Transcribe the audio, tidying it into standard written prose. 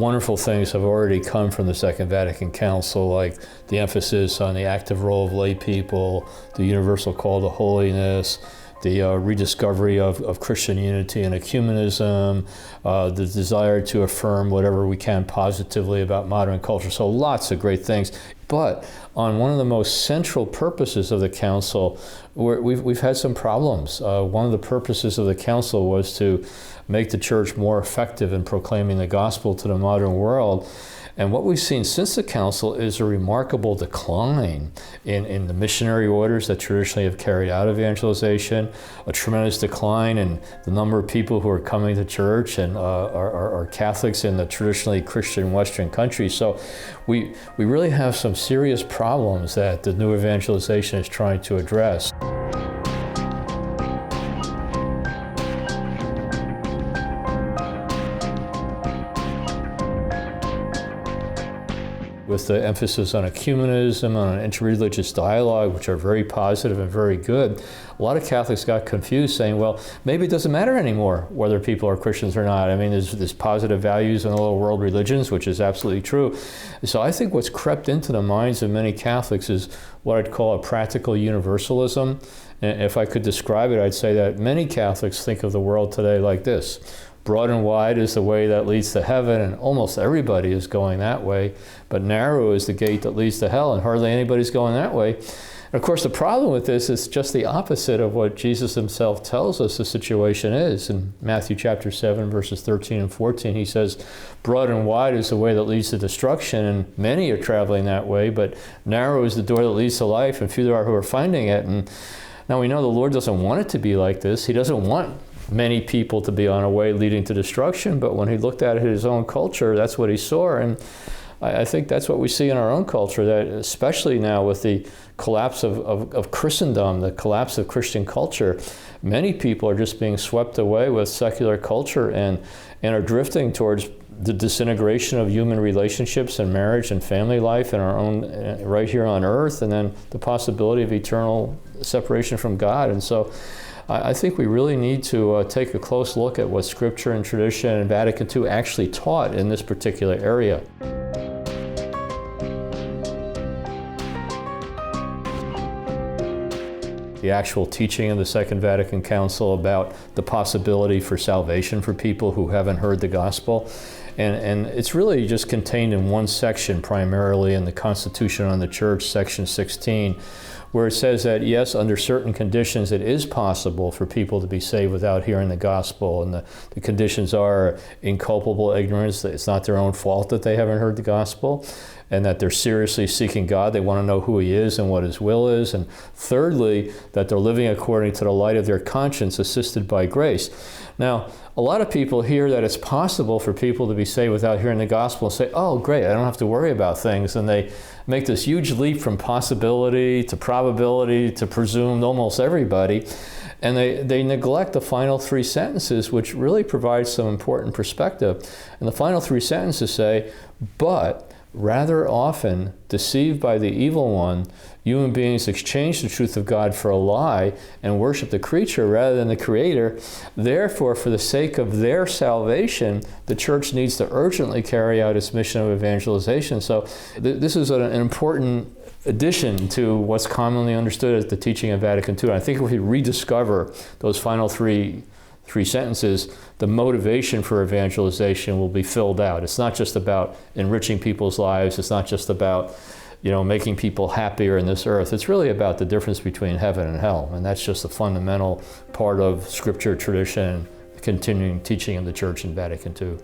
wonderful things have already come from the Second Vatican Council, like the emphasis on the active role of lay people, the universal call to holiness, the rediscovery of Christian unity and ecumenism, the desire to affirm whatever we can positively about modern culture. So lots of great things. But on one of the most central purposes of the Council, we've had some problems. One of the purposes of the Council was to make the Church more effective in proclaiming the gospel to the modern world. And what we've seen since the Council is a remarkable decline in the missionary orders that traditionally have carried out evangelization, a tremendous decline in the number of people who are coming to church and are Catholics in the traditionally Christian Western countries. So we really have some serious problems that the new evangelization is trying to address. With the emphasis on ecumenism, on interreligious dialogue, which are very positive and very good, a lot of Catholics got confused saying, well, maybe it doesn't matter anymore whether people are Christians or not. I mean, there's positive values in all world religions, which is absolutely true. So I think what's crept into the minds of many Catholics is what I'd call a practical universalism. And if I could describe it, I'd say that many Catholics think of the world today like this. Broad and wide is the way that leads to heaven, and almost everybody is going that way. But narrow is the gate that leads to hell, and hardly anybody's going that way. And of course, the problem with this is just the opposite of what Jesus himself tells us the situation is. In Matthew chapter 7, verses 13 and 14, he says, broad and wide is the way that leads to destruction, and many are traveling that way, but narrow is the door that leads to life, and few there are who are finding it. And now we know the Lord doesn't want it to be like this. He doesn't want many people to be on a way leading to destruction, but when he looked at his own culture, that's what he saw. And I think that's what we see in our own culture, that especially now with the collapse of Christendom, the collapse of Christian culture, many people are just being swept away with secular culture and are drifting towards the disintegration of human relationships and marriage and family life in our own, right here on earth, and then the possibility of eternal separation from God. And so I think we really need to take a close look at what Scripture and tradition and Vatican II actually taught in this particular area. The actual teaching of the Second Vatican Council about the possibility for salvation for people who haven't heard the gospel. And it's really just contained in one section, primarily in the Constitution on the Church, section 16, where it says that, yes, under certain conditions, it is possible for people to be saved without hearing the gospel. And the conditions are inculpable ignorance, that it's not their own fault that they haven't heard the gospel, and that they're seriously seeking God. They want to know who he is and what his will is. And thirdly, that they're living according to the light of their conscience, assisted by grace. Now, a lot of people hear that it's possible for people to be saved without hearing the gospel and say, oh, great, I don't have to worry about things. And they make this huge leap from possibility to probability to presumed almost everybody. And they neglect the final three sentences, which really provide some important perspective. And the final three sentences say, but rather often, deceived by the evil one, human beings exchange the truth of God for a lie and worship the creature rather than the Creator. Therefore, for the sake of their salvation, the Church needs to urgently carry out its mission of evangelization. So this is an important addition to what's commonly understood as the teaching of Vatican II. And I think if we rediscover those final three sentences, the motivation for evangelization will be filled out. It's not just about enriching people's lives. It's not just about, making people happier in this earth. It's really about the difference between heaven and hell. And that's just a fundamental part of Scripture, tradition, and continuing teaching of the Church in Vatican II.